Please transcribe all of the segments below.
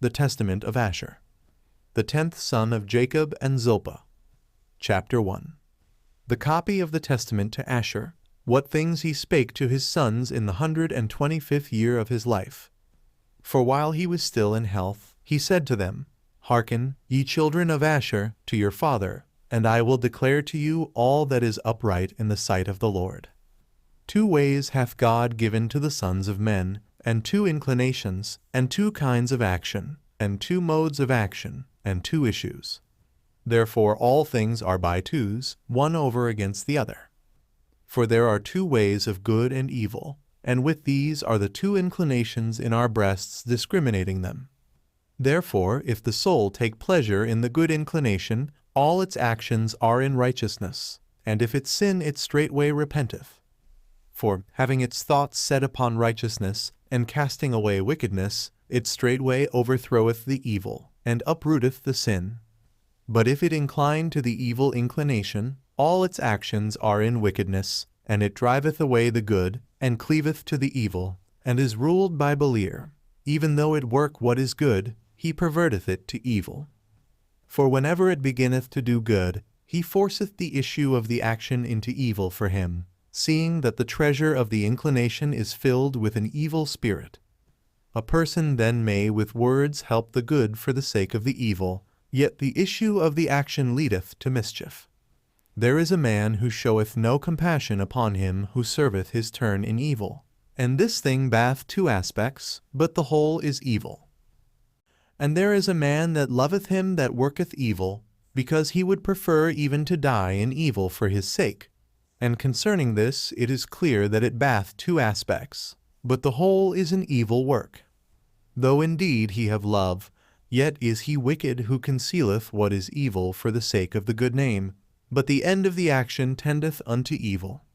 The Testament of Asher. The 10th son of Jacob and Zilpah. Chapter 1. The copy of the testament to Asher, what things he spake to his sons in the 125th year of his life. For while he was still in health, he said to them, Hearken, ye children of Asher, to your father, and I will declare to you all that is upright in the sight of the Lord. 2 ways hath God given to the sons of men, and 2 inclinations, and 2 kinds of action, and 2 modes of action, and 2 issues. Therefore all things are by twos, one over against the other. For there are 2 ways of good and evil, and with these are the 2 inclinations in our breasts discriminating them. Therefore if the soul take pleasure in the good inclination, all its actions are in righteousness, and if it sin it straightway repenteth. For, having its thoughts set upon righteousness, and casting away wickedness, it straightway overthroweth the evil, and uprooteth the sin. But if it incline to the evil inclination, all its actions are in wickedness, and it driveth away the good, and cleaveth to the evil, and is ruled by Beliar. Even though it work what is good, he perverteth it to evil. For whenever it beginneth to do good, he forceth the issue of the action into evil for him, seeing that the treasure of the inclination is filled with an evil spirit. A person then may with words help the good for the sake of the evil, yet the issue of the action leadeth to mischief. There is a man who showeth no compassion upon him who serveth his turn in evil, and this thing bath 2 aspects, but the whole is evil. And there is a man that loveth him that worketh evil, because he would prefer even to die in evil for his sake. And concerning this it is clear that it bath 2 aspects, but the whole is an evil work. Though indeed he have love, yet is he wicked who concealeth what is evil for the sake of the good name, but the end of the action tendeth unto evil.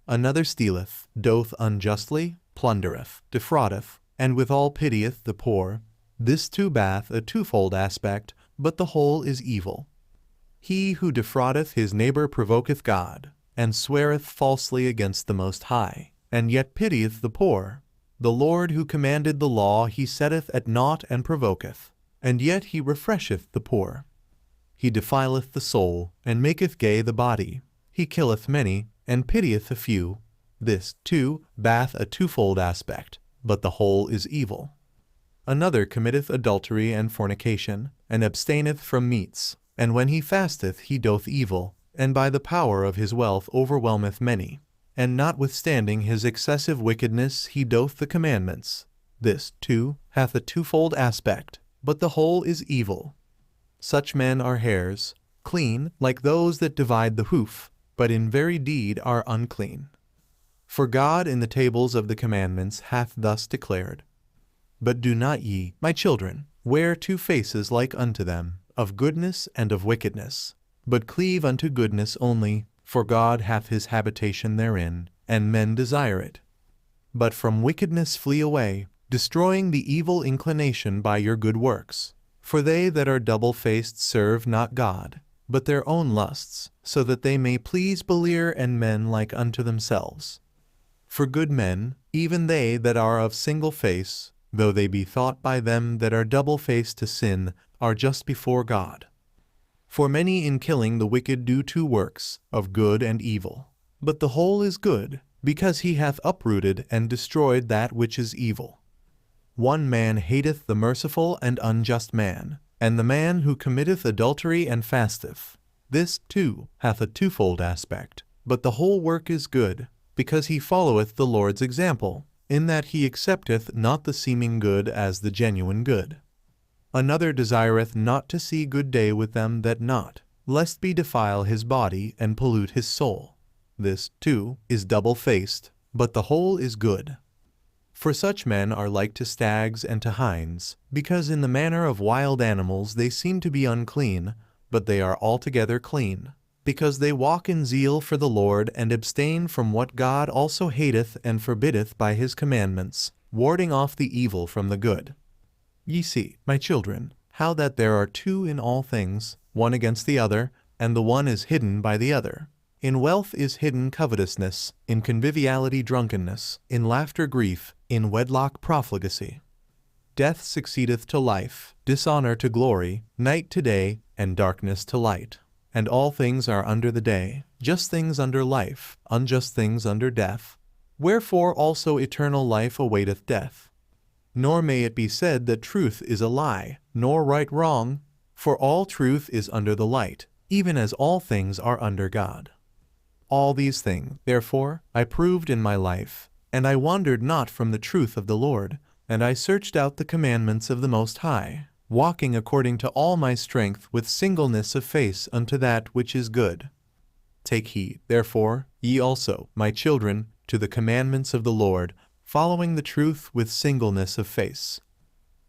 Another stealeth, doth unjustly, plundereth, defraudeth, and withal pitieth the poor. This too bath a 2-fold aspect, but the whole is evil. He who defraudeth his neighbor provoketh God, and sweareth falsely against the Most High, and yet pitieth the poor. The Lord who commanded the law he setteth at naught and provoketh, and yet he refresheth the poor. He defileth the soul, and maketh gay the body. He killeth many, and pitieth a few. This, too, bath a 2-fold aspect, but the whole is evil. Another committeth adultery and fornication, and abstaineth from meats, and when he fasteth he doth evil, and by the power of his wealth overwhelmeth many. And notwithstanding his excessive wickedness he doth the commandments. This, too, hath a 2-fold aspect, but the whole is evil. Such men are hares, clean, like those that divide the hoof, but in very deed are unclean. For God in the tables of the commandments hath thus declared, But do not ye, my children, wear 2 faces like unto them, of goodness and of wickedness, but cleave unto goodness only, for God hath his habitation therein, and men desire it. But from wickedness flee away, destroying the evil inclination by your good works. For they that are double-faced serve not God, but their own lusts, so that they may please Beliar and men like unto themselves. For good men, even they that are of single face, though they be thought by them that are double-faced to sin, are just before God. For many in killing the wicked do 2 works, of good and evil. But the whole is good, because he hath uprooted and destroyed that which is evil. One man hateth the merciful and unjust man, and the man who committeth adultery and fasteth. This, too, hath a 2-fold aspect, but the whole work is good, because he followeth the Lord's example, in that he accepteth not the seeming good as the genuine good. Another desireth not to see good day with them that not, lest he defile his body and pollute his soul. This, too, is double-faced, but the whole is good. For such men are like to stags and to hinds, because in the manner of wild animals they seem to be unclean, but they are altogether clean, because they walk in zeal for the Lord and abstain from what God also hateth and forbiddeth by his commandments, warding off the evil from the good. Ye see, my children, how that there are 2 in all things, one against the other, and the one is hidden by the other. In wealth is hidden covetousness, in conviviality drunkenness, in laughter grief, in wedlock profligacy. death succeedeth to life, dishonor to glory, night to day, and darkness to light. And all things are under the day, just things under life, unjust things under death. Wherefore also eternal life awaiteth death. Nor may it be said that truth is a lie, nor right wrong, for all truth is under the light, even as all things are under God. All these things, therefore, I proved in my life, and I wandered not from the truth of the Lord, and I searched out the commandments of the Most High, walking according to all my strength with singleness of face unto that which is good. Take heed, therefore, ye also, my children, to the commandments of the Lord, following the truth with singleness of face.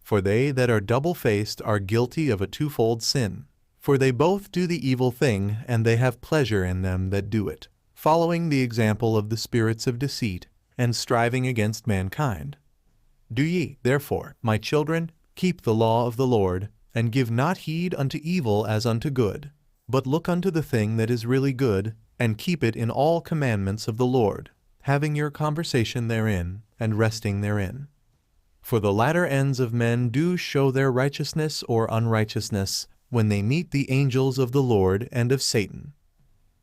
For they that are double-faced are guilty of a twofold sin. For they both do the evil thing, and they have pleasure in them that do it, following the example of the spirits of deceit, and striving against mankind. Do ye, therefore, my children, keep the law of the Lord, and give not heed unto evil as unto good, but look unto the thing that is really good, and keep it in all commandments of the Lord, having your conversation therein, and resting therein. For the latter ends of men do show their righteousness or unrighteousness, when they meet the angels of the Lord and of Satan.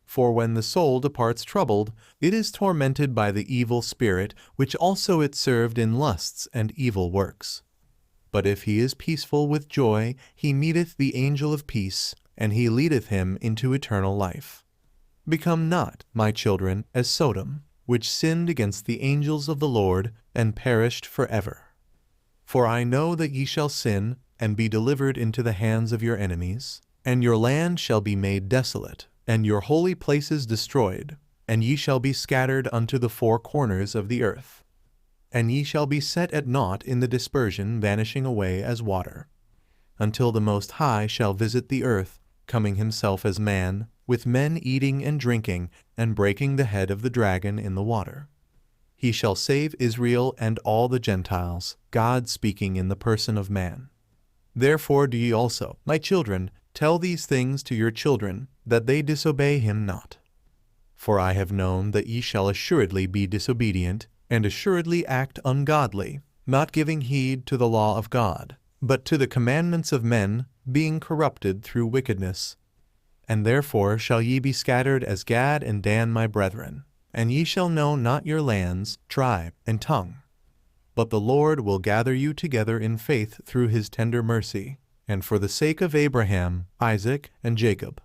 For when the soul departs troubled, it is tormented by the evil spirit, which also it served in lusts and evil works. But if he is peaceful with joy, he meeteth the angel of peace, and he leadeth him into eternal life. Become not, my children, as Sodom, which sinned against the angels of the Lord, and perished forever. For I know that ye shall sin, and be delivered into the hands of your enemies, and your land shall be made desolate, and your holy places destroyed, and ye shall be scattered unto the four corners of the earth. And ye shall be set at naught in the dispersion, vanishing away as water, until the Most High shall visit the earth, coming himself as man, with men eating and drinking, and breaking the head of the dragon in the water. He shall save Israel and all the Gentiles, God speaking in the person of man. Therefore do ye also, my children, tell these things to your children, that they disobey him not. For I have known that ye shall assuredly be disobedient, and assuredly act ungodly, not giving heed to the law of God, but to the commandments of men, being corrupted through wickedness. And therefore shall ye be scattered as Gad and Dan my brethren, and ye shall know not your lands, tribe, and tongue. But the Lord will gather you together in faith through his tender mercy, and for the sake of Abraham, Isaac, and Jacob.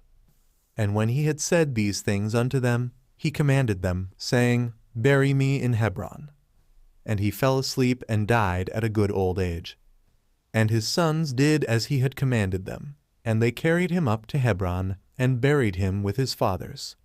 And when he had said these things unto them, he commanded them, saying, Bury me in Hebron. And he fell asleep and died at a good old age. And his sons did as he had commanded them, and they carried him up to Hebron, and buried him with his fathers.